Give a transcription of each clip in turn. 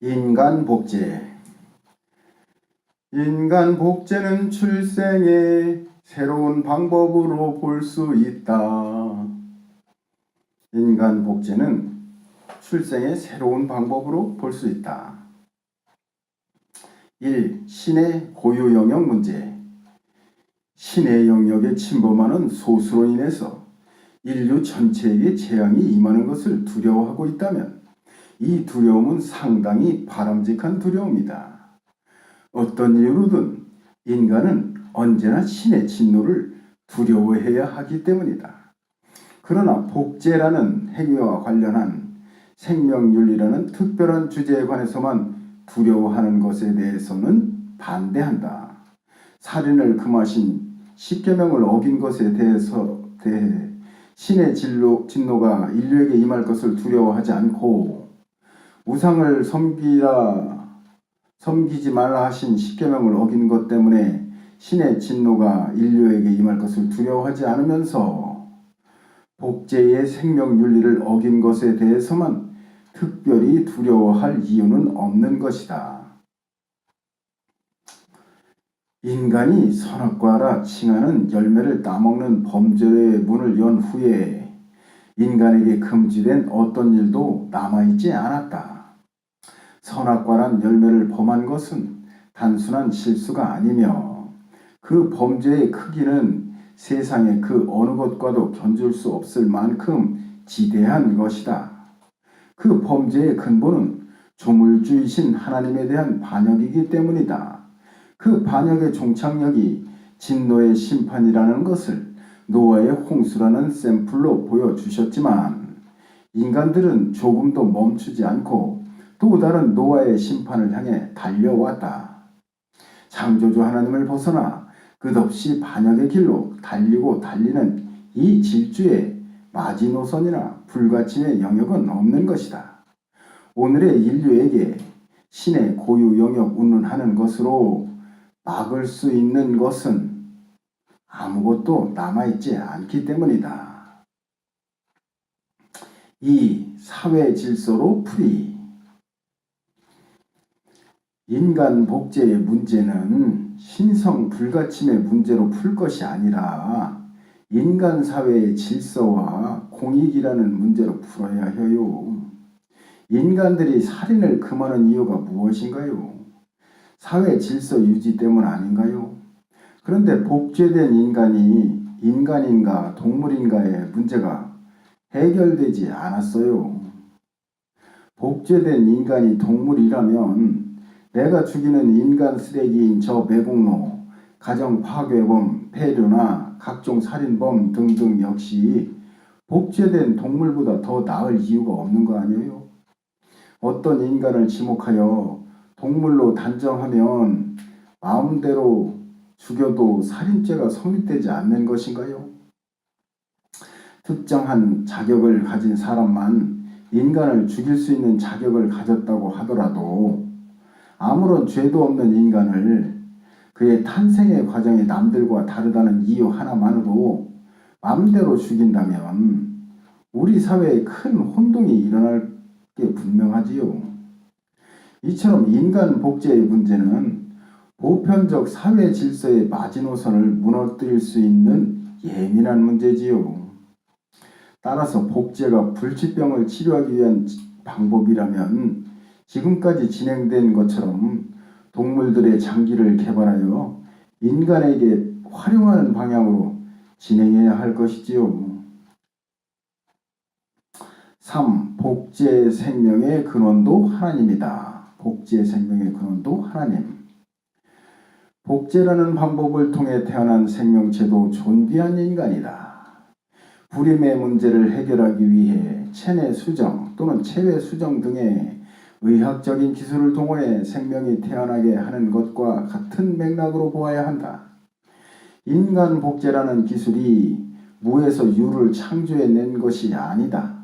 인간 복제. 인간 복제는 출생의 새로운 방법으로 볼 수 있다. 인간 복제는 출생의 새로운 방법으로 볼 수 있다. 1. 신의 고유 영역 문제. 신의 영역에 침범하는 소수로 인해서 인류 전체에게 재앙이 임하는 것을 두려워하고 있다면 이 두려움은 상당히 바람직한 두려움이다. 어떤 이유로든 인간은 언제나 신의 진노를 두려워해야 하기 때문이다. 그러나 복제라는 행위와 관련한 생명윤리라는 특별한 주제에 관해서만 두려워하는 것에 대해서는 반대한다. 살인을 금하신 십계명을 어긴 것에 대해 신의 진노가 인류에게 임할 것을 두려워하지 않고 우상을 섬기지 말라 하신 십계명을 어긴 것 때문에 신의 진노가 인류에게 임할 것을 두려워하지 않으면서 복제의 생명윤리를 어긴 것에 대해서만 특별히 두려워할 이유는 없는 것이다. 인간이 선악과라 칭하는 열매를 따먹는 범죄의 문을 연 후에 인간에게 금지된 어떤 일도 남아있지 않았다. 선악과란 열매를 범한 것은 단순한 실수가 아니며 그 범죄의 크기는 세상의 그 어느 것과도 견줄 수 없을 만큼 지대한 것이다. 그 범죄의 근본은 조물주이신 하나님에 대한 반역이기 때문이다. 그 반역의 종착역이 진노의 심판이라는 것을 노아의 홍수라는 샘플로 보여주셨지만 인간들은 조금도 멈추지 않고 또 다른 노아의 심판을 향해 달려왔다. 창조주 하나님을 벗어나 끝없이 반역의 길로 달리는 이 질주에 마지노선이나 불가침의 영역은 없는 것이다. 오늘의 인류에게 신의 고유 영역 운운하는 것으로 막을 수 있는 것은 아무것도 남아있지 않기 때문이다. 2. 사회 질서로 풀이. 인간 복제의 문제는 신성 불가침의 문제로 풀 것이 아니라 인간 사회의 질서와 공익이라는 문제로 풀어야 해요. 인간들이 살인을 금하는 이유가 무엇인가요? 사회 질서 유지 때문 아닌가요? 그런데 복제된 인간이 인간인가 동물인가의 문제가 해결되지 않았어요. 복제된 인간이 동물이라면 내가 죽이는 인간 쓰레기인 저 매국노, 가정 파괴범, 폐류나 각종 살인범 등등 역시 복제된 동물보다 더 나을 이유가 없는 거 아니에요? 어떤 인간을 지목하여 동물로 단정하면 마음대로 죽여도 살인죄가 성립되지 않는 것인가요? 특정한 자격을 가진 사람만 인간을 죽일 수 있는 자격을 가졌다고 하더라도 아무런 죄도 없는 인간을 그의 탄생의 과정이 남들과 다르다는 이유 하나만으로 마음대로 죽인다면 우리 사회에 큰 혼동이 일어날 게 분명하지요. 이처럼 인간 복제의 문제는 보편적 사회 질서의 마지노선을 무너뜨릴 수 있는 예민한 문제지요. 따라서 복제가 불치병을 치료하기 위한 방법이라면 지금까지 진행된 것처럼 동물들의 장기를 개발하여 인간에게 활용하는 방향으로 진행해야 할 것이지요. 3. 복제 생명의 근원도 하나님이다. 복제 생명의 근원도 하나님. 복제라는 방법을 통해 태어난 생명체도 존귀한 인간이다. 불임의 문제를 해결하기 위해 체내 수정 또는 체외 수정 등의 의학적인 기술을 동원해 생명이 태어나게 하는 것과 같은 맥락으로 보아야 한다. 인간 복제라는 기술이 무에서 유를 창조해낸 것이 아니다.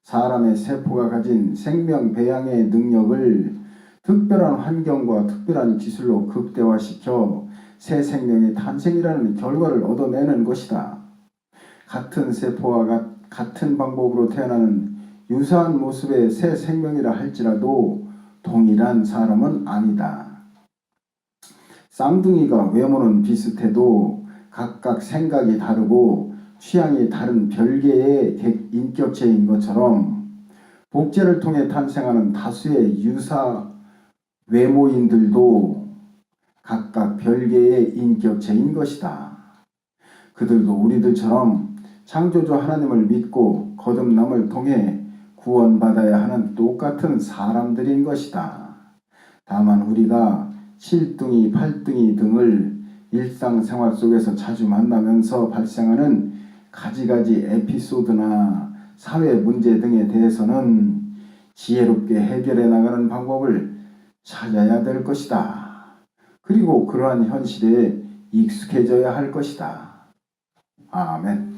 사람의 세포가 가진 생명 배양의 능력을 특별한 환경과 특별한 기술로 극대화시켜 새 생명의 탄생이라는 결과를 얻어내는 것이다. 같은 세포와 같은 방법으로 태어나는 유사한 모습의 새 생명이라 할지라도 동일한 사람은 아니다. 쌍둥이가 외모는 비슷해도 각각 생각이 다르고 취향이 다른 별개의 인격체인 것처럼 복제를 통해 탄생하는 다수의 유사 외모인들도 각각 별개의 인격체인 것이다. 그들도 우리들처럼 창조주 하나님을 믿고 거듭남을 통해 구원받아야 하는 똑같은 사람들인 것이다. 다만 우리가 7둥이, 8둥이 등을 일상생활 속에서 자주 만나면서 발생하는 가지가지 에피소드나 사회 문제 등에 대해서는 지혜롭게 해결해 나가는 방법을 찾아야 될 것이다. 그리고 그러한 현실에 익숙해져야 할 것이다. 아멘.